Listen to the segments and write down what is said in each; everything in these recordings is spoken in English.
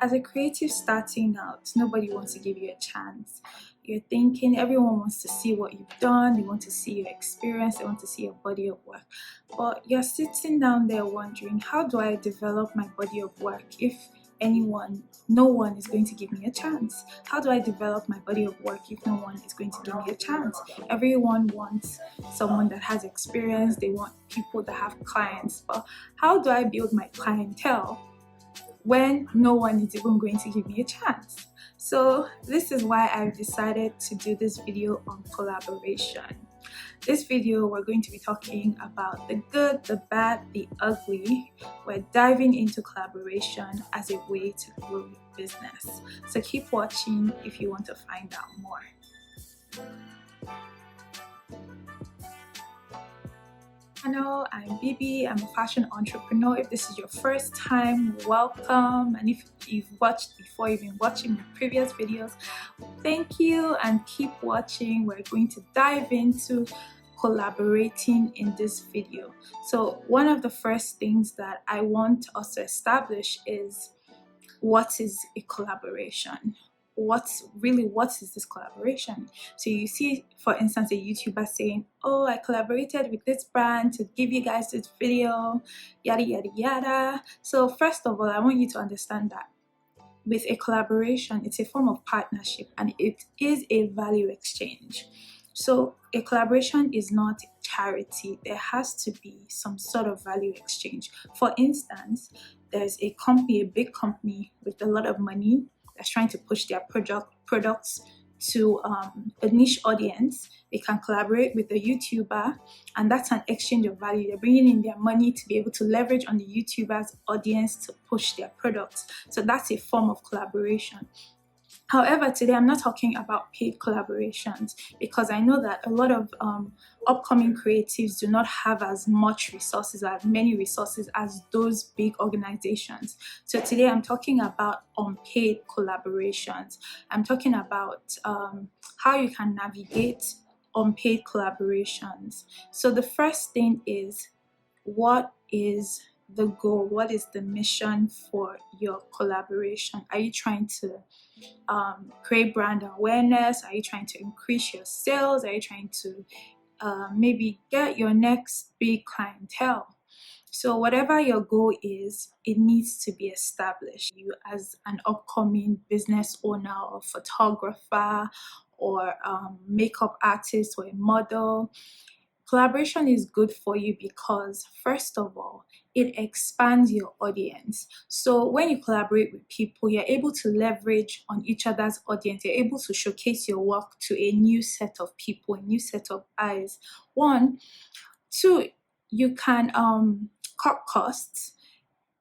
As a creative starting out, nobody wants to give you a chance. You're thinking everyone wants to see what you've done, they want to see your experience, they want to see your body of work. But you're sitting down there wondering, how do I develop my body of work if no one is going to give me a chance? How do I develop my body of work if no one is going to give me a chance? Everyone wants someone that has experience, they want people that have clients. But how do I build my clientele when no one is even going to give me a chance? So this is why I've decided to do this video on collaboration. This video, we're going to be talking about the good, the bad, the ugly. We're diving into collaboration as a way to grow your business. So keep watching if you want to find out more. Channel, I'm Bibi. I'm a fashion entrepreneur. If this is your first time, welcome. And if you've watched before, you've been watching my previous videos, thank you and keep watching. We're going to dive into collaborating in this video. So one of the first things that I want us to establish is, what is a collaboration? What is this collaboration? So you see, for instance, a YouTuber saying, oh, I collaborated with this brand to give you guys this video, yada yada yada. So first of all, I want you to understand that with a collaboration, it's a form of partnership and it is a value exchange. So a collaboration is not charity. There has to be some sort of value exchange. For instance, there's a company, a big company with a lot of money that's trying to push their products to a niche audience. They can collaborate with a YouTuber, and that's an exchange of value. They're bringing in their money to be able to leverage on the YouTuber's audience to push their products. So that's a form of collaboration. However, today I'm not talking about paid collaborations, because I know that a lot of upcoming creatives do not have as much resources, as many resources as those big organizations. So today I'm talking about unpaid collaborations. I'm talking about how you can navigate unpaid collaborations. So the first thing is, what is the goal? What is the mission for your collaboration? Are you trying to create brand awareness? Are you trying to increase your sales? Are you trying to maybe get your next big clientele? So whatever your goal is, it needs to be established. You, as an upcoming business owner or photographer or makeup artist or a model, collaboration is good for you because, first of all, it expands your audience. So when you collaborate with people, you're able to leverage on each other's audience. You're able to showcase your work to a new set of people, a new set of eyes. One. Two, you can cut costs.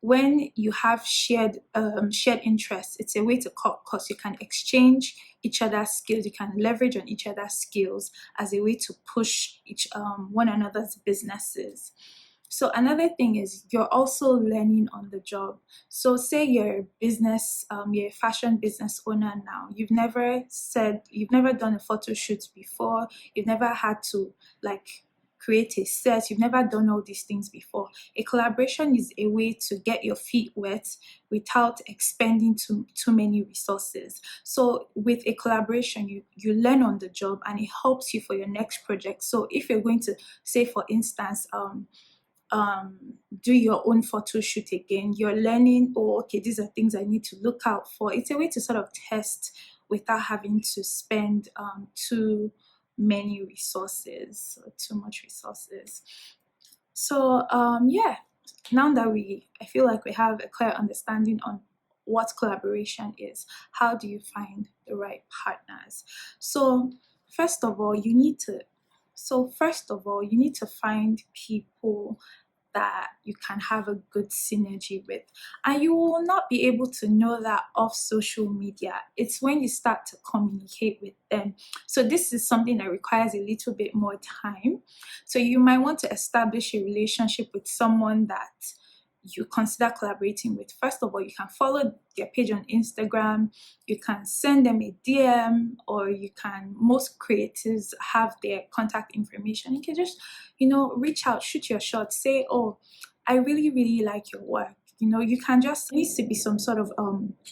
When you have shared interests, it's a way to cut costs. You can exchange each other's skills. You can leverage on each other's skills as a way to push one another's businesses. So another thing is, you're also learning on the job. So say you're you're a fashion business owner now. You've never done a photo shoot before. You've never had to create a set. You've never done all these things before. A collaboration is a way to get your feet wet without expending too many resources. So with a collaboration, you learn on the job and it helps you for your next project. So if you're going to, say for instance, do your own photo shoot again, you're learning, oh, okay, these are things I need to look out for. It's a way to sort of test without having to spend too many resources or too much resources. So yeah, now that I feel like we have a clear understanding on what collaboration is, how do you find the right partners? So first of all, you need to find people that you can have a good synergy with. And you will not be able to know that off social media. It's when you start to communicate with them. So this is something that requires a little bit more time. So you might want to establish a relationship with someone that you consider collaborating with. First of all, you can follow their page on Instagram, you can send them a DM, or most creatives have their contact information. You can just, reach out, shoot your shot, say, oh, I really, really like your work. You know, you can just, there needs to be some sort of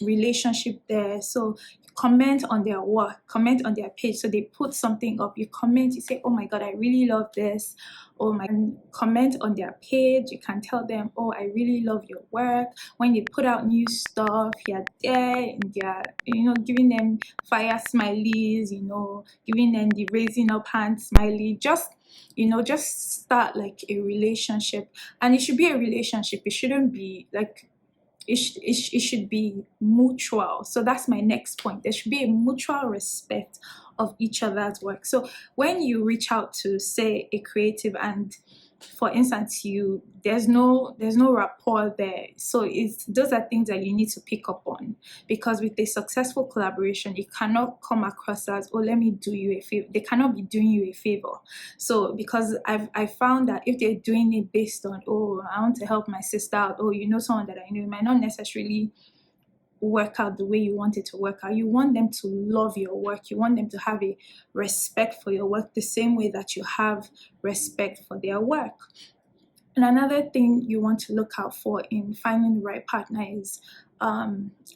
relationship there. So comment on their work, comment on their page. So they put something up, you comment, you say, oh my god, I really love this. Oh my, comment on their page. You can tell them, oh, I really love your work. When they put out new stuff, you're there and you're, you know, giving them fire smileys, you know, giving them the raising up hand smiley. Just, you know, just start like a relationship. And it should be a relationship. It shouldn't be like, it should be mutual. So that's my next point. There should be a mutual respect of each other's work. So when you reach out to, say, a creative, and for instance, there's no rapport there, so those are things that you need to pick up on, because with a successful collaboration, it cannot come across as, oh, let me do you a favor. They cannot be doing you a favor. So because I found that if they're doing it based on, oh, I want to help my sister out, oh, you know, someone that I know, it might not necessarily work out the way you want it to work out. You want them to love your work. You want them to have a respect for your work the same way that you have respect for their work. And another thing you want to look out for in finding the right partner is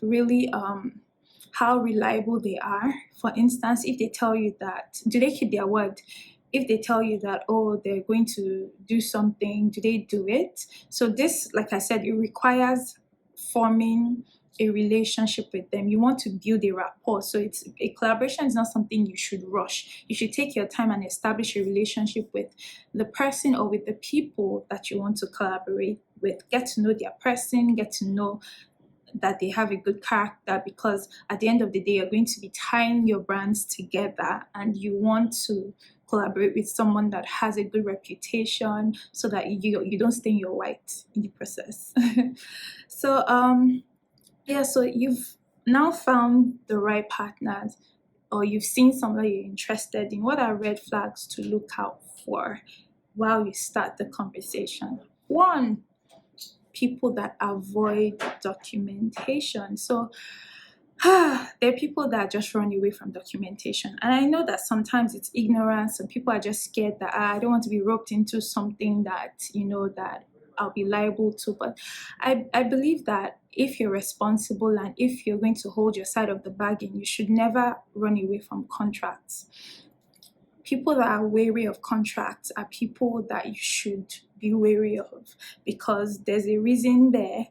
really how reliable they are. For instance, if they tell you that, do they keep their word? If they tell you that, oh, they're going to do something, do they do it? So this, like I said, it requires forming a relationship with them. You want to build a rapport. So it's a collaboration is not something you should rush. You should take your time and establish a relationship with the person or with the people that you want to collaborate with. Get to know their person, get to know that they have a good character, because at the end of the day, you're going to be tying your brands together, and you want to collaborate with someone that has a good reputation, so that you don't stain your white in the process. So yeah, so you've now found the right partners, or you've seen someone you're interested in. What are red flags to look out for while you start the conversation? One, people that avoid documentation. So there are people that just run away from documentation. And I know that sometimes it's ignorance, and people are just scared that I don't want to be roped into something that, you know, that I'll be liable to. But I believe that if you're responsible and if you're going to hold your side of the bargain, you should never run away from contracts. People that are wary of contracts are people that you should be wary of, because there's a reason there,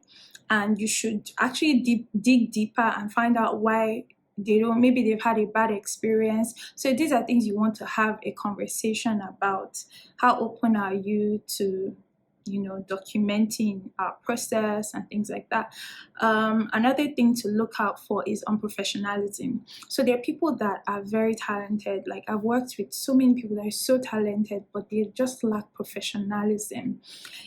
and you should actually dig deeper and find out why maybe they've had a bad experience. So these are things you want to have a conversation about. How open are you to, you know, documenting our process and things like that. Another thing to look out for is unprofessionalism. So there are people that are very talented. Like, I've worked with so many people that are so talented, but they just lack professionalism,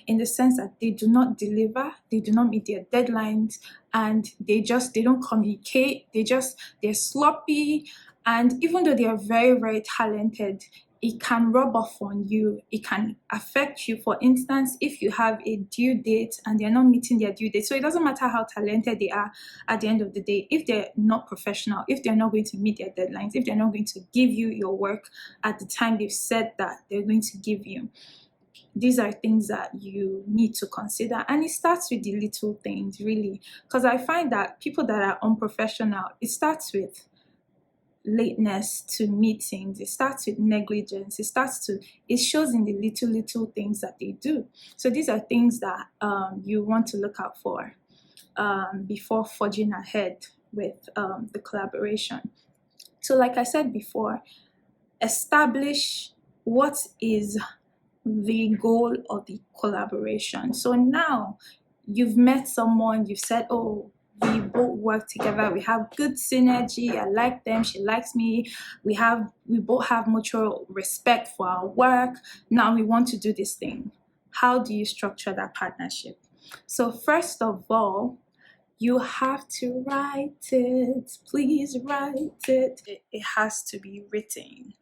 in the sense that they do not deliver, they do not meet their deadlines, and they don't communicate. They're sloppy. And even though they are very, very talented, it can rub off on you. It can affect you. For instance, if you have a due date and they're not meeting their due date, so it doesn't matter how talented they are at the end of the day, if they're not professional, if they're not going to meet their deadlines, if they're not going to give you your work at the time they've said that they're going to give you, these are things that you need to consider. And it starts with the little things, really, because I find that people that are unprofessional, it starts with lateness to meetings, it starts with negligence, it shows in the little things that they do. So these are things that you want to look out for before forging ahead with the collaboration. So like I said before, establish what is the goal of the collaboration. So now you've met someone, you've said, oh, we both work together, we have good synergy, I like them, she likes me, we both have mutual respect for our work. Now we want to do this thing. How do you structure that partnership? So first of all, you have to write it. Please write it. It has to be written.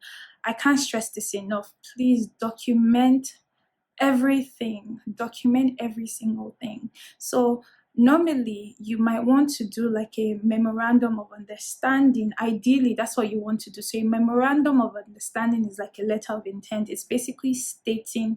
I can't stress this enough. Please document everything. Document every single thing. So normally you might want to do like a memorandum of understanding. Ideally, that's what you want to do. So a memorandum of understanding is like a letter of intent. It's basically stating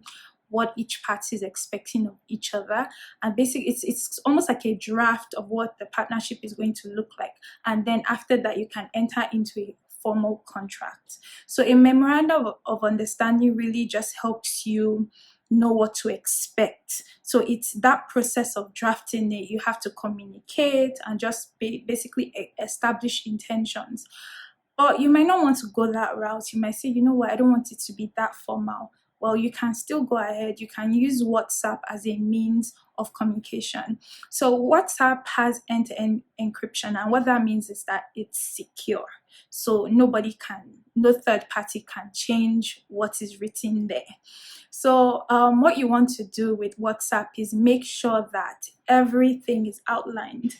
what each party is expecting of each other. And basically it's almost like a draft of what the partnership is going to look like. And then after that, you can enter into a formal contract. So a memorandum of understanding really just helps you know what to expect. So it's that process of drafting it. You have to communicate and just basically establish intentions. But you might not want to go that route. You might say, you know what, I don't want it to be that formal. Well, you can still go ahead. You can use WhatsApp as a means of communication. So WhatsApp has end-to-end encryption, and what that means is that it's secure. So no third party can change what is written there. So what you want to do with WhatsApp is make sure that everything is outlined.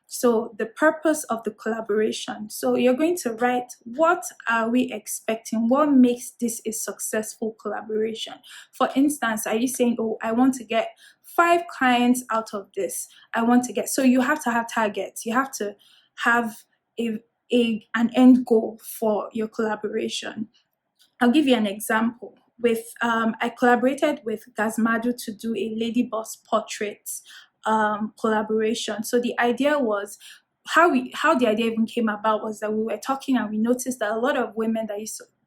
So the purpose of the collaboration. So you're going to write, what are we expecting? What makes this a successful collaboration? For instance, are you saying, oh, I want to get 5 clients out of this. So you have to have targets. You have to have an end goal for your collaboration. I'll give you an example. I collaborated with Gazmadu to do a lady boss portrait collaboration. So the idea was, how the idea even came about was that we were talking and we noticed that a lot of women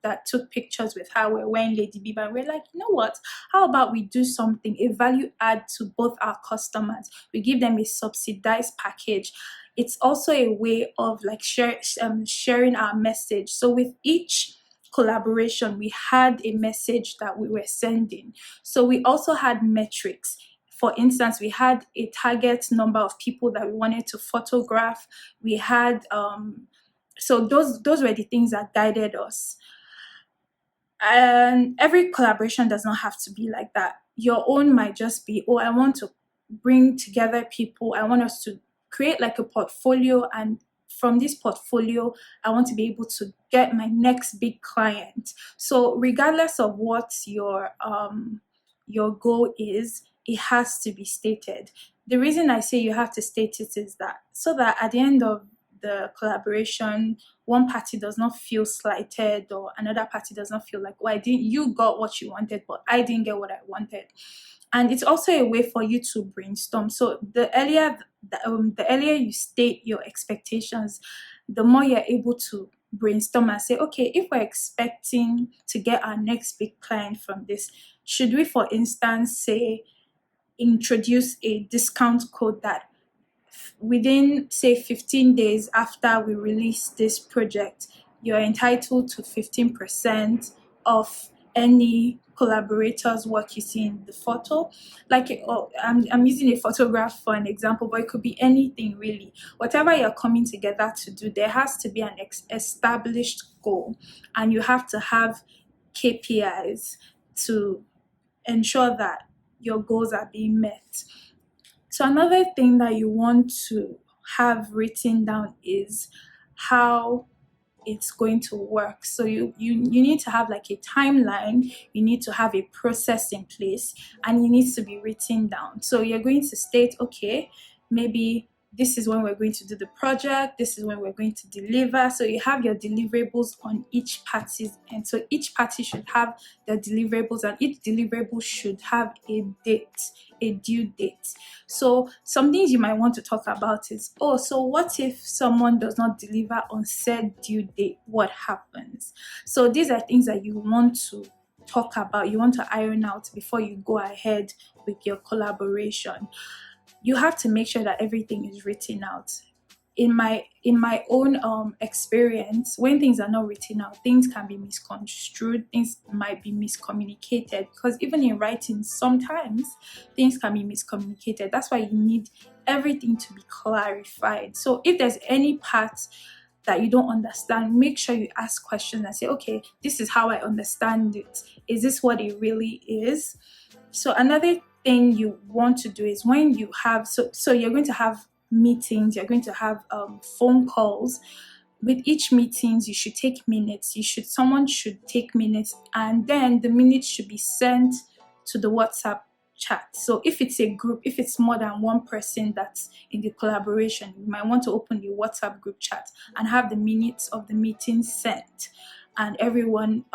that took pictures with her were wearing Lady Bieber. And we're like, you know what? How about we do something, a value add to both our customers? We give them a subsidized package. It's also a way of like sharing our message. So with each collaboration, we had a message that we were sending. So we also had metrics. For instance, we had a target number of people that we wanted to photograph. We had so those were the things that guided us. And every collaboration does not have to be like that. Your own might just be, oh, I want to bring together people. I want us to create like a portfolio, and from this portfolio, I want to be able to get my next big client. So regardless of what your goal is, it has to be stated. The reason I say you have to state it is that so that at the end of the collaboration, one party does not feel slighted, or another party does not feel like, well, you got what you wanted, but I didn't get what I wanted. And it's also a way for you to brainstorm. So the earlier you state your expectations, the more you're able to brainstorm and say, okay, if we're expecting to get our next big client from this, should we, for instance, say, introduce a discount code that within, say, 15 days after we release this project, you're entitled to 15% of any collaborator's work you see in the photo. Like, I'm using a photograph for an example, but it could be anything really. Whatever you're coming together to do, there has to be an established goal, and you have to have KPIs to ensure that your goals are being met. So another thing that you want to have written down is how it's going to work. So you need to have like a timeline, you need to have a process in place, and it needs to be written down. So you're going to state, okay, maybe this is when we're going to do the project, this is when we're going to deliver. So you have your deliverables on each party's end. So each party should have their deliverables, and each deliverable should have a due date. So some things you might want to talk about is, so what if someone does not deliver on said due date? What happens? So these are things that you want to talk about, you want to iron out before you go ahead with your collaboration. You have to make sure that everything is written out. In my own experience, when things are not written out, things can be misconstrued, things might be miscommunicated, because even in writing, sometimes things can be miscommunicated. That's why you need everything to be clarified. So if there's any part that you don't understand, make sure you ask questions and say, okay, this is how I understand it. Is this what it really is? So another thing you want to do is when you have, so you're going to have meetings, you're going to have phone calls. With each meetings, you should take minutes. Someone should take minutes, and then the minutes should be sent to the WhatsApp chat. So if it's a group, if it's more than one person that's in the collaboration, you might want to open the WhatsApp group chat and have the minutes of the meeting sent, and everyone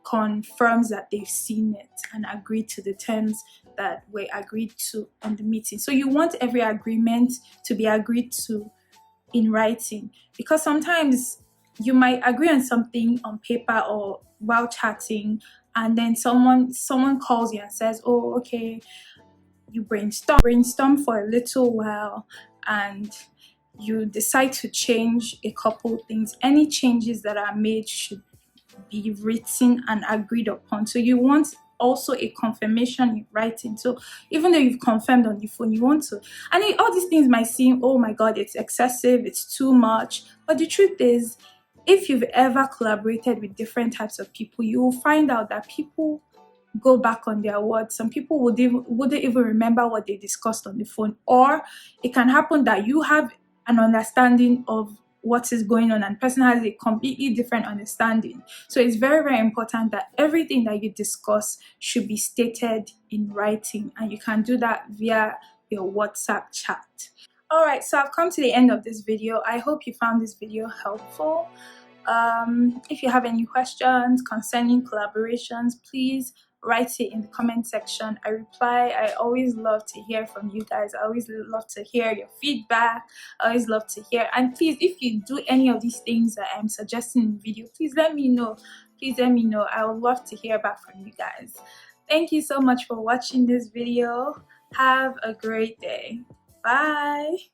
confirms that they've seen it and agreed to the terms that were agreed to on the meeting. So you want every agreement to be agreed to in writing, because sometimes you might agree on something on paper or while chatting, and then someone calls you and says, oh, okay, you brainstorm for a little while and you decide to change a couple things. Any changes that are made should be written and agreed upon. So you want also a confirmation in writing. So even though you've confirmed on the phone, you want to, and all these things might seem, oh my god, it's excessive, it's too much, but the truth is, if you've ever collaborated with different types of people, you will find out that people go back on their words. Some people wouldn't even remember what they discussed on the phone, or it can happen that you have an understanding of what is going on and the person has a completely different understanding. So it's very, very important that everything that you discuss should be stated in writing, and you can do that via your WhatsApp chat. All right, so I've come to the end of this video. I hope you found this video helpful. If you have any questions concerning collaborations, please write it in the comment section. I reply. I always love to hear from you guys. I always love to hear your feedback. I always love to hear. And please, if you do any of these things that I'm suggesting in the video, please let me know. Please let me know. I would love to hear back from you guys. Thank you so much for watching this video. Have a great day. Bye.